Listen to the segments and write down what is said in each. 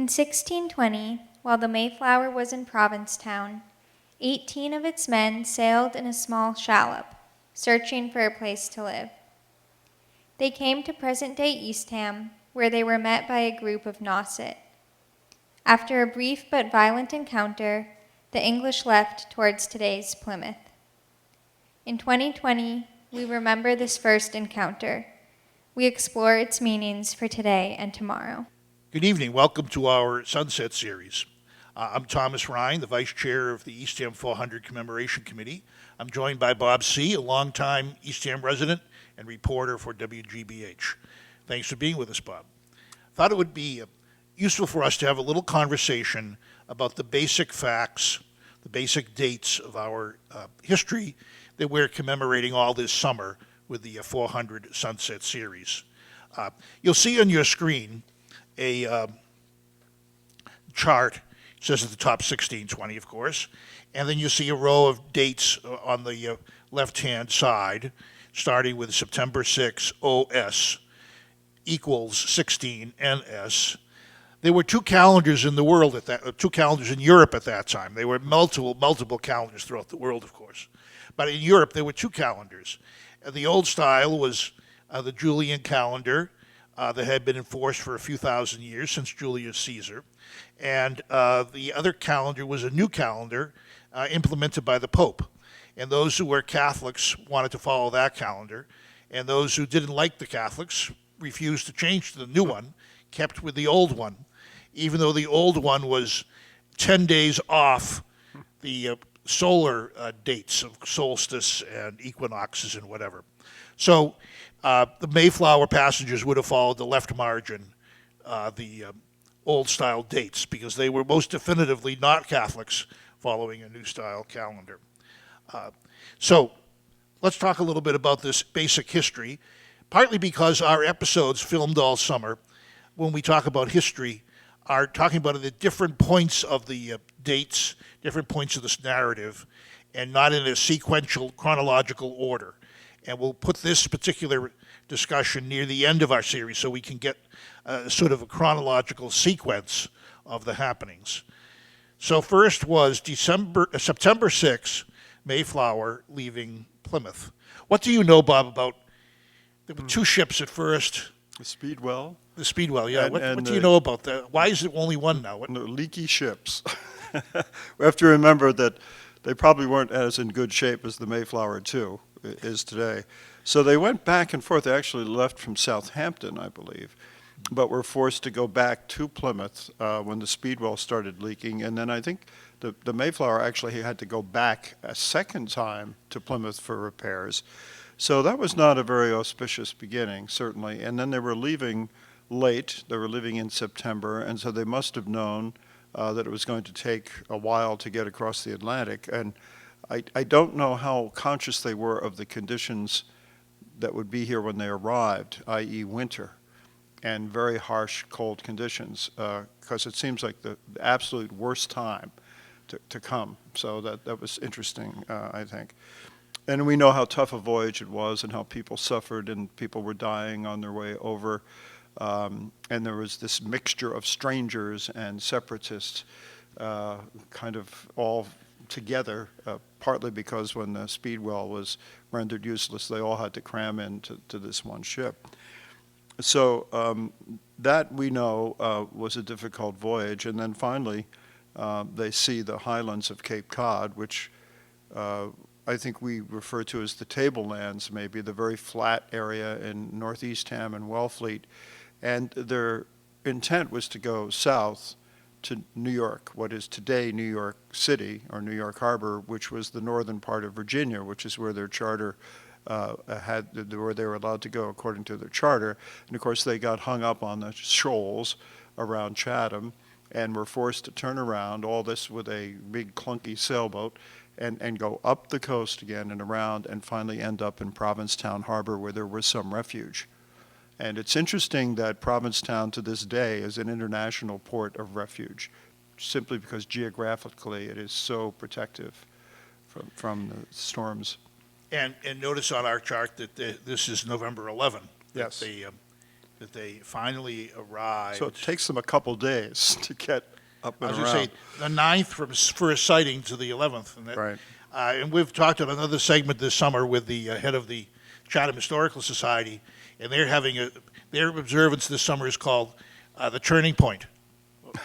In 1620, while the Mayflower was in Provincetown, 18 of its men sailed in a small shallop, searching for a place to live. They came to present-day Eastham, where they were met by a group of Nauset. After a brief but violent encounter, the English left towards today's Plymouth. In 2020, we remember this first encounter. We explore its meanings for today and tomorrow. Good evening. Welcome to our Sunset Series. I'm Thomas Ryan, the Vice Chair of the Eastham 400 Commemoration Committee. I'm joined by Bob Seay, a longtime Eastham resident and reporter for WGBH. Thanks for being with us, Bob. Thought it would be useful for us to have a little conversation about the basic facts, the basic dates of our history that we're commemorating all this summer with the 400 Sunset Series. You'll see on your screen a chart. It says at the top 1620, of course, and then you see a row of dates on the left-hand side, starting with September 6 OS equals 16 NS. There were two calendars in the world two calendars in Europe at that time. There were multiple calendars throughout the world, of course, but in Europe there were two calendars. The old style was the Julian calendar that had been enforced for a few thousand years since Julius Caesar, and the other calendar was a new calendar implemented by the Pope. And those who were Catholics wanted to follow that calendar, and those who didn't like the Catholics refused to change to the new one, kept with the old one, even though the old one was 10 days off the solar dates of solstice and equinoxes and whatever. So the Mayflower passengers would have followed the left margin, the old-style dates, because they were most definitively not Catholics following a new-style calendar. So let's talk a little bit about this basic history, partly because our episodes filmed all summer, when we talk about history, are talking about it at different points of the dates, different points of this narrative, and not in a sequential chronological order. And we'll put this particular discussion near the end of our series so we can get sort of a chronological sequence of the happenings. So first was September 6, Mayflower leaving Plymouth. What do you know, Bob, about, there were two ships at first. The Speedwell. The Speedwell, yeah. What do you know about that? Why is it only one now? No, leaky ships. We have to remember that they probably weren't as in good shape as the Mayflower 2 is today. So they went back and forth. They actually left from Southampton, I believe, but were forced to go back to Plymouth when the Speedwell started leaking. And then I think the Mayflower actually had to go back a second time to Plymouth for repairs. So that was not a very auspicious beginning, certainly. And then they were leaving late. They were leaving in September, and so they must have known that it was going to take a while to get across the Atlantic. And I don't know how conscious they were of the conditions that would be here when they arrived, i.e. winter and very harsh cold conditions, because it seems like the absolute worst time to come. So that was interesting, I think. And we know how tough a voyage it was and how people suffered and people were dying on their way over. And there was this mixture of strangers and separatists kind of all together, partly because when the Speedwell was rendered useless, they all had to cram into this one ship. So that we know was a difficult voyage. And then finally, they see the highlands of Cape Cod, which I think we refer to as the tablelands, maybe the very flat area in North Eastham and Wellfleet. And their intent was to go south to New York, what is today New York City or New York Harbor, which was the northern part of Virginia, which is where their charter where they were allowed to go according to their charter. And of course they got hung up on the shoals around Chatham and were forced to turn around, all this with a big clunky sailboat, and go up the coast again and around and finally end up in Provincetown Harbor where there was some refuge. And it's interesting that Provincetown to this day is an international port of refuge, simply because geographically it is so protective from the storms. And notice on our chart that this is November 11. Yes. They that they finally arrived. So it takes them a couple days to get up I and was around. going to say, the 9th from first sighting to the 11th. And, that, Right. And we've talked on another segment this summer with the head of the Chatham Historical Society, and they're having their observance this summer is called the turning point,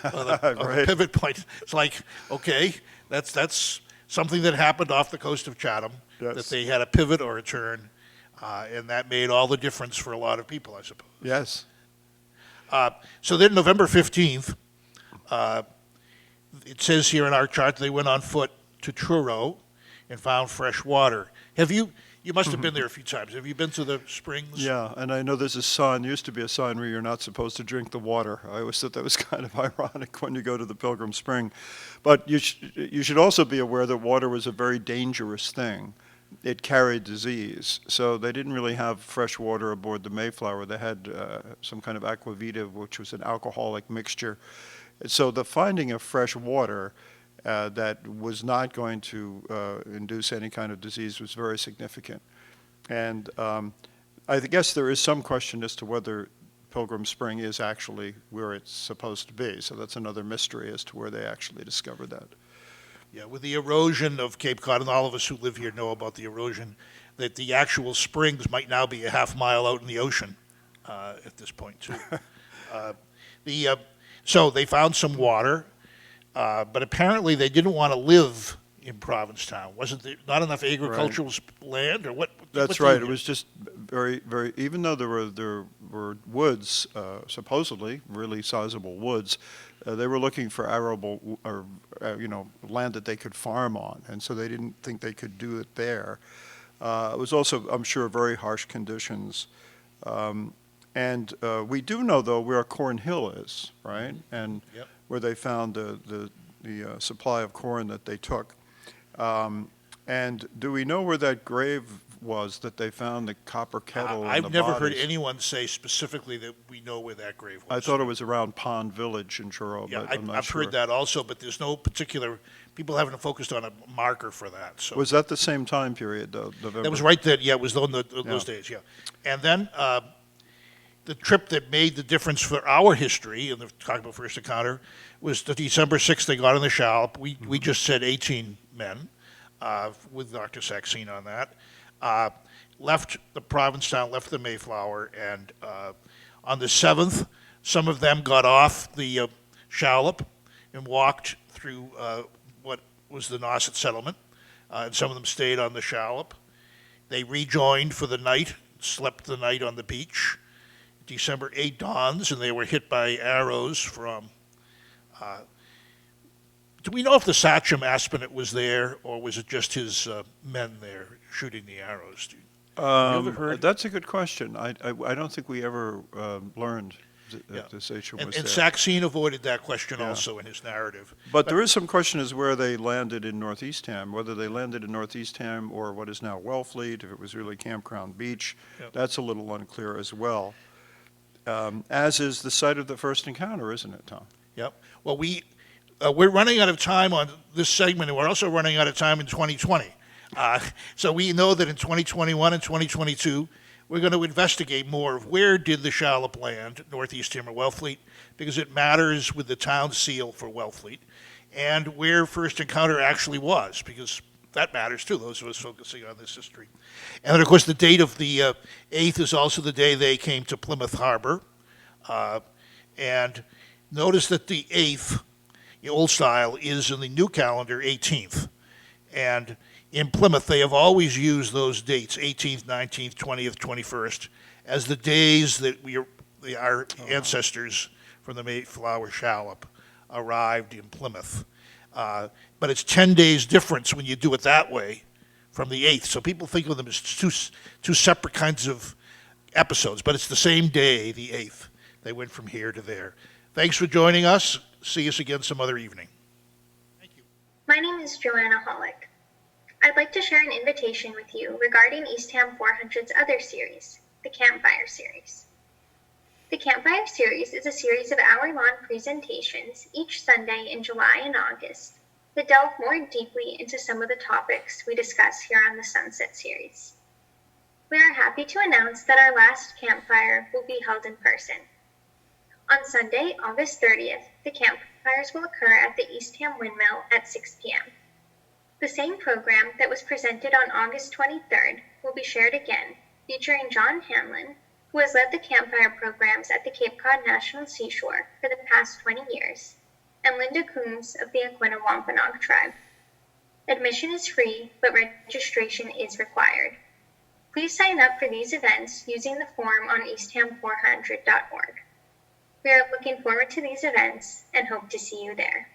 or the Right. pivot point. It's like, okay, that's something that happened off the coast of Chatham, Yes. that they had a pivot or a turn, and that made all the difference for a lot of people, I suppose. Yes. So then November 15th, it says here in our chart, they went on foot to Truro and found fresh water. You must have been there a few times. Have you been to the springs? Yeah, and I know there's a sign, used to be a sign where you're not supposed to drink the water. I always thought that was kind of ironic when you go to the Pilgrim Spring. But you should also be aware that water was a very dangerous thing. It carried disease. So they didn't really have fresh water aboard the Mayflower. They had some kind of aquavita, which was an alcoholic mixture. So the finding of fresh water that was not going to induce any kind of disease was very significant. And I guess there is some question as to whether Pilgrim Spring is actually where it's supposed to be. So that's another mystery as to where they actually discovered that. Yeah, with the erosion of Cape Cod, and all of us who live here know about the erosion, that the actual springs might now be a half mile out in the ocean at this point, too. So they found some water, but apparently they didn't want to live in Provincetown. Wasn't there not enough agricultural land, or what? That's what do right. you It was just very, very. Even though there were woods, supposedly really sizable woods, they were looking for arable or land that they could farm on, and so they didn't think they could do it there. It was also, I'm sure, very harsh conditions. And we do know, though, where Cornhill is, right? And Yep. where they found the supply of corn that they took. And do we know where that grave was that they found the copper kettle and I've the never heard bodies? anyone say specifically that we know where that grave was. I thought it was around Pond Village in Truro, Yeah, but I'm not I've sure. heard that also, but there's no particular, people haven't focused on a marker for that, so. Was that the same time period, though, November? That was right then, yeah, it was those Yeah. days, yeah. And then, the trip that made the difference for our history, and the talk about first encounter, was the December 6th, they got on the shallop. We just said 18 men, with Dr. Saxene on that. Left the Provincetown, left the Mayflower, and on the 7th, some of them got off the shallop and walked through what was the Nauset settlement, and some of them stayed on the shallop. They rejoined for the night, slept the night on the beach. December 8 dawns, and they were hit by arrows from. Do we know if the Sachem Aspinett was there, or was it just his men there shooting the arrows? Have you ever heard? That's a good question. I don't think we ever learned that the Sachem was And there. Saxene avoided that question Yeah. also in his narrative. But there is some question as where they landed in North Eastham, whether they landed in North Eastham or what is now Wellfleet, if it was really Campground Beach. Yep. That's a little unclear as well. As is the site of the first encounter, isn't it, Tom? Yep. Well, we're running out of time on this segment, and we're also running out of time in 2020. So we know that in 2021 and 2022, we're going to investigate more of where did the shallop land, Northeast Tim or Wellfleet, because it matters with the town seal for Wellfleet, and where first encounter actually was, because that matters too, those of us focusing on this history. And then, of course, the date of the 8th is also the day they came to Plymouth Harbor. And notice that the 8th, the old style, is in the new calendar 18th. And in Plymouth, they have always used those dates, 18th, 19th, 20th, 21st, as the days that our ancestors from the Mayflower shallop arrived in Plymouth. But it's 10 days difference when you do it that way from the 8th. So people think of them as two separate kinds of episodes, but it's the same day, the 8th. They went from here to there. Thanks for joining us. See us again some other evening. Thank you. My name is Joanna Hollick. I'd like to share an invitation with you regarding Eastham 400's other series, the Campfire Series. The Campfire Series is a series of hour-long presentations each Sunday in July and August that delve more deeply into some of the topics we discuss here on the Sunset Series. We are happy to announce that our last campfire will be held in person. On Sunday, August 30th, the campfires will occur at the Eastham Windmill at 6 p.m. The same program that was presented on August 23rd will be shared again, featuring John Hanlon, who has led the campfire programs at the Cape Cod National Seashore for the past 20 years, and Linda Coombs of the Aquinnah Wampanoag tribe. Admission is free, but registration is required. Please sign up for these events using the form on eastham400.org. We are looking forward to these events and hope to see you there.